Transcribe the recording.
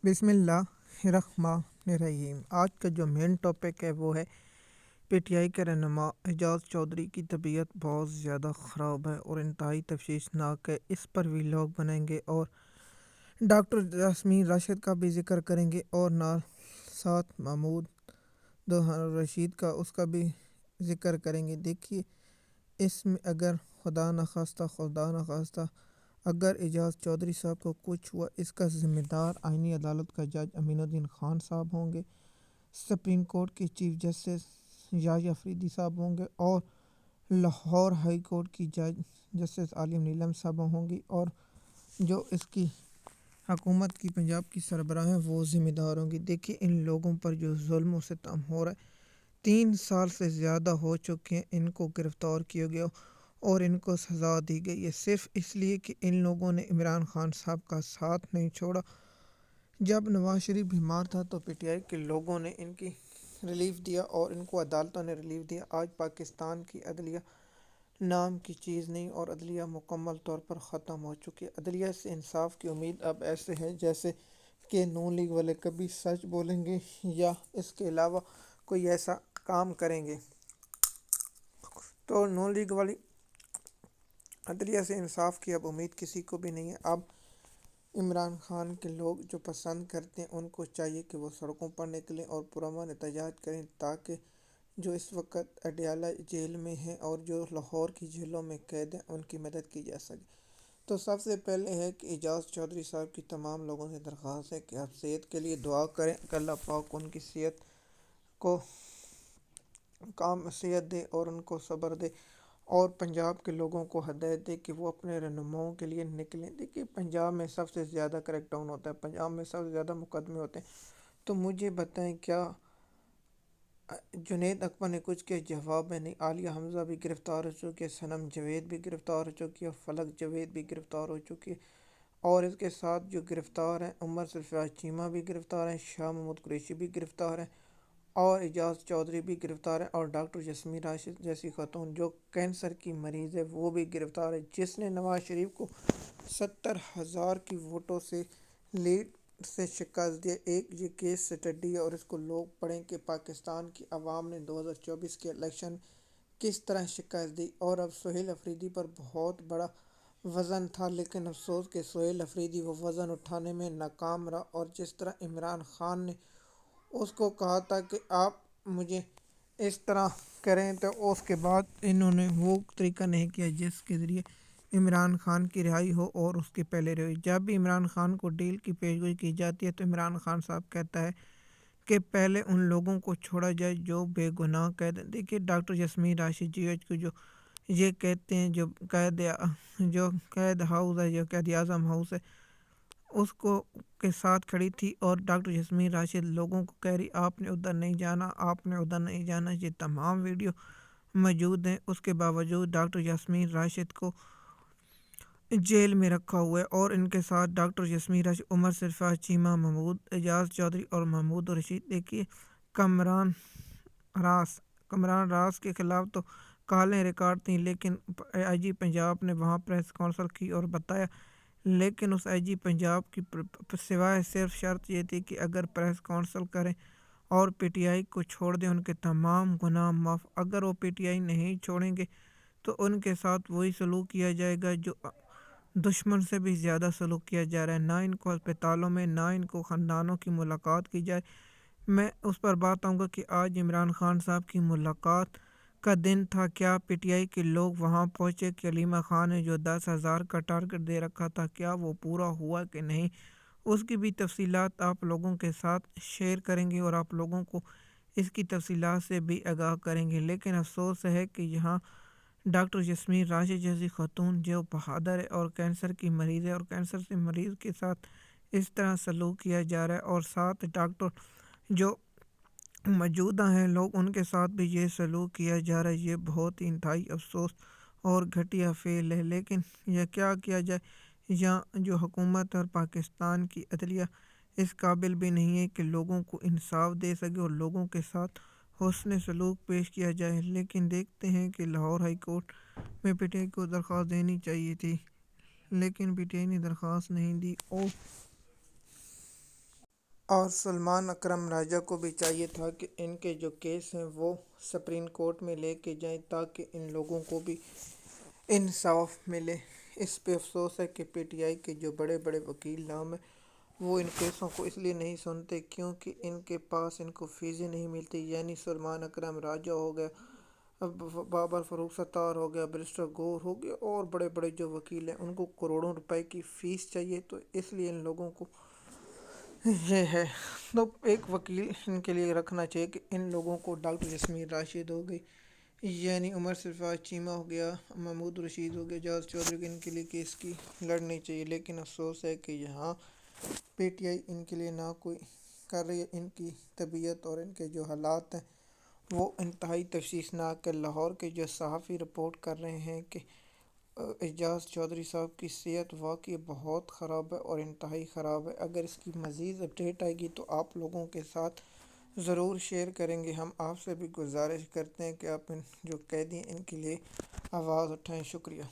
بسم اللہ الرحمن الرحیم۔ آج کا جو مین ٹاپک ہے وہ ہے پی ٹی آئی کے رہنما اعجاز چودھری کی طبیعت بہت زیادہ خراب ہے اور انتہائی تشویشناک ہے۔ اس پر ویلاگ بنائیں گے اور ڈاکٹر یاسمین راشد کا بھی ذکر کریں گے اور ساتھ محمود رشید کا اس کا بھی ذکر کریں گے۔ دیکھیے اس میں اگر خدا نخواستہ اگر اعجاز چودھری صاحب کو کچھ ہوا، اس کا ذمہ دار آئینی عدالت کا جج امین الدین خان صاحب ہوں گے، سپریم کورٹ کے چیف جسٹس یحییٰ افریدی صاحب ہوں گے اور لاہور ہائی کورٹ کی جج جسٹس عالیہ نیلم صاحب ہوں گی، اور جو اس کی حکومت کی پنجاب کی سربراہ ہیں وہ ذمہ دار ہوں گی۔ دیکھیے ان لوگوں پر جو ظلم و ستم ہو رہا ہے، 3 سال سے زیادہ ہو چکے ہیں ان کو گرفتار کیا گیا اور ان کو سزا دی گئی ہے، صرف اس لیے کہ ان لوگوں نے عمران خان صاحب کا ساتھ نہیں چھوڑا۔ جب نواز شریف بیمار تھا تو پی ٹی آئی کے لوگوں نے ان کی ریلیف دیا اور ان کو عدالتوں نے ریلیف دیا۔ آج پاکستان کی عدلیہ نام کی چیز نہیں اور عدلیہ مکمل طور پر ختم ہو چکی ہے۔ عدلیہ سے انصاف کی امید اب ایسے ہے جیسے کہ نون لیگ والے کبھی سچ بولیں گے یا اس کے علاوہ کوئی ایسا کام کریں گے۔ تو نون لیگ والی عدلیہ سے انصاف کی اب امید کسی کو بھی نہیں ہے۔ اب عمران خان کے لوگ جو پسند کرتے ہیں ان کو چاہیے کہ وہ سڑکوں پر نکلیں اور پرامن احتجاج کریں تاکہ جو اس وقت اڈیالہ جیل میں ہیں اور جو لاہور کی جیلوں میں قید ہیں ان کی مدد کی جا سکے۔ تو سب سے پہلے ہے کہ اعجاز چودھری صاحب کی تمام لوگوں سے درخواست ہے کہ آپ صحت کے لیے دعا کریں کہ اللہ پاک ان کی صحت کو صحت دے اور ان کو صبر دے، اور پنجاب کے لوگوں کو ہدایت دے کہ وہ اپنے رہنماؤں کے لیے نکلیں۔ دیکھیے پنجاب میں سب سے زیادہ کریک ڈاؤن ہوتا ہے، پنجاب میں سب سے زیادہ مقدمے ہوتے ہیں، تو مجھے بتائیں کیا جنید اکبر نے کچھ کے جواب میں نہیں؟ عالیہ حمزہ بھی گرفتار ہو چکی ہے، صنم جاوید بھی گرفتار ہو چکی ہے، فلک جاوید بھی گرفتار ہو چکی ہے، اور اس کے ساتھ جو گرفتار ہیں عمر سرفراز چیمہ بھی گرفتار ہیں، شاہ محمود قریشی بھی گرفتار ہیں، اور اعجاز چودھری بھی گرفتار ہے، اور ڈاکٹر یاسمین راشد جیسی خاتون جو کینسر کی مریض ہے وہ بھی گرفتار ہے، جس نے نواز شریف کو 70,000 کی ووٹوں سے لیڈ سے شکست دیا۔ ایک یہ کیس سٹڈی ہے اور اس کو لوگ پڑھیں کہ پاکستان کی عوام نے 2024 کے الیکشن کس طرح شکست دی۔ اور اب سہیل افریدی پر بہت بڑا وزن تھا، لیکن افسوس کہ سہیل افریدی وہ وزن اٹھانے میں ناکام رہا، اور جس طرح عمران خان نے اس کو کہا تھا کہ آپ مجھے اس طرح کریں، تو اس کے بعد انہوں نے وہ طریقہ نہیں کیا جس کے ذریعے عمران خان کی رہائی ہو اور اس کے پہلے رہی۔ جب بھی عمران خان کو ڈیل کی پیشگوئی کی جاتی ہے تو عمران خان صاحب کہتا ہے کہ پہلے ان لوگوں کو چھوڑا جائے جو بے گناہ قید ہیں۔ دیکھیے ڈاکٹر یاسمین راشد جی ایچ کو جو یہ کہتے ہیں جو قید ہاؤس ہے، جو قید اعظم ہاؤس ہے، اس کو کے ساتھ کھڑی تھی اور ڈاکٹر یاسمین راشد لوگوں کو کہہ رہی آپ نے ادھر نہیں جانا، آپ نے ادھر نہیں جانا۔ یہ تمام ویڈیو موجود ہیں، اس کے باوجود ڈاکٹر یاسمین راشد کو جیل میں رکھا ہوا ہے، اور ان کے ساتھ ڈاکٹر یاسمین راشد، عمر سرفراز چیمہ، محمود اعجاز چودھری اور محمود رشید۔ دیکھیے کمران راس کے خلاف تو کالیں ریکارڈ تھیں، لیکن آئی جی پنجاب نے وہاں پریس کانفرنس کی اور بتایا، لیکن اس آئی جی پنجاب کی سوائے صرف شرط یہ تھی کہ اگر پریس کانفرنس کریں اور پی ٹی آئی کو چھوڑ دیں ان کے تمام گناہ معاف۔ اگر وہ پی ٹی آئی نہیں چھوڑیں گے تو ان کے ساتھ وہی سلوک کیا جائے گا جو دشمن سے بھی زیادہ سلوک کیا جا رہا ہے، نہ ان کو ہسپتالوں میں، نہ ان کو خاندانوں کی ملاقات کی جائے۔ میں اس پر بات آؤں گا کہ آج عمران خان صاحب کی ملاقات کا دن تھا، کیا پی ٹی آئی کے لوگ وہاں پہنچے؟ کہ علیمہ خان نے جو 10,000 کا ٹارگٹ دے رکھا تھا کیا وہ پورا ہوا کہ نہیں؟ اس کی بھی تفصیلات آپ لوگوں کے ساتھ شیئر کریں گے اور آپ لوگوں کو اس کی تفصیلات سے بھی آگاہ کریں گے۔ لیکن افسوس ہے کہ یہاں ڈاکٹر یاسمین راشد جیسی خاتون جو بہادر ہے اور کینسر کی مریض ہے، اور کینسر سے مریض کے ساتھ اس طرح سلوک کیا جا رہا ہے، اور ساتھ ڈاکٹر جو موجودہ ہیں لوگ ان کے ساتھ بھی یہ سلوک کیا جا رہا ہے، یہ بہت ہی انتہائی افسوس اور گھٹیا فعل ہے۔ لیکن یہ کیا کیا جائے، یہاں جو حکومت اور پاکستان کی عدلیہ اس قابل بھی نہیں ہے کہ لوگوں کو انصاف دے سکے اور لوگوں کے ساتھ حسن سلوک پیش کیا جائے۔ لیکن دیکھتے ہیں کہ لاہور ہائی کورٹ میں پی ٹی آئی کو درخواست دینی چاہیے تھی، لیکن پی ٹی آئی نے درخواست نہیں دی، اور اور سلمان اکرم راجہ کو بھی چاہیے تھا کہ ان کے جو کیس ہیں وہ سپریم کورٹ میں لے کے جائیں تاکہ ان لوگوں کو بھی انصاف ملے۔ اس پہ افسوس ہے کہ پی ٹی آئی کے جو بڑے بڑے وکیل نام ہیں وہ ان کیسوں کو اس لیے نہیں سنتے کیونکہ ان کے پاس ان کو فیسیں نہیں ملتی، یعنی سلمان اکرم راجہ ہو گیا، بابر فروخ ستار ہو گیا، بیرسٹر گور ہو گیا، اور بڑے بڑے جو وکیل ہیں ان کو کروڑوں روپے کی فیس چاہیے، تو اس لیے ان لوگوں کو یہ ہے۔ تو ایک وکیل ان کے لیے رکھنا چاہیے کہ ان لوگوں کو ڈاکٹر یاسمین راشد ہو گئی، یعنی عمر سرفراز چیمہ ہو گیا، محمود رشید ہو گیا، اعجاز چودھری کو ان کے لیے کیس کی لڑنی چاہیے، لیکن افسوس ہے کہ یہاں پی ٹی آئی ان کے لیے نہ کوئی کر رہی ہے۔ ان کی طبیعت اور ان کے جو حالات ہیں وہ انتہائی تشویشناک ہے۔ لاہور کے جو صحافی رپورٹ کر رہے ہیں کہ اعجاز چودھری صاحب کی صحت واقعی بہت خراب ہے اور انتہائی خراب ہے۔ اگر اس کی مزید اپڈیٹ آئے گی تو آپ لوگوں کے ساتھ ضرور شیئر کریں گے۔ ہم آپ سے بھی گزارش کرتے ہیں کہ آپ ان جو قیدی ہیں ان کے لیے آواز اٹھائیں۔ شکریہ۔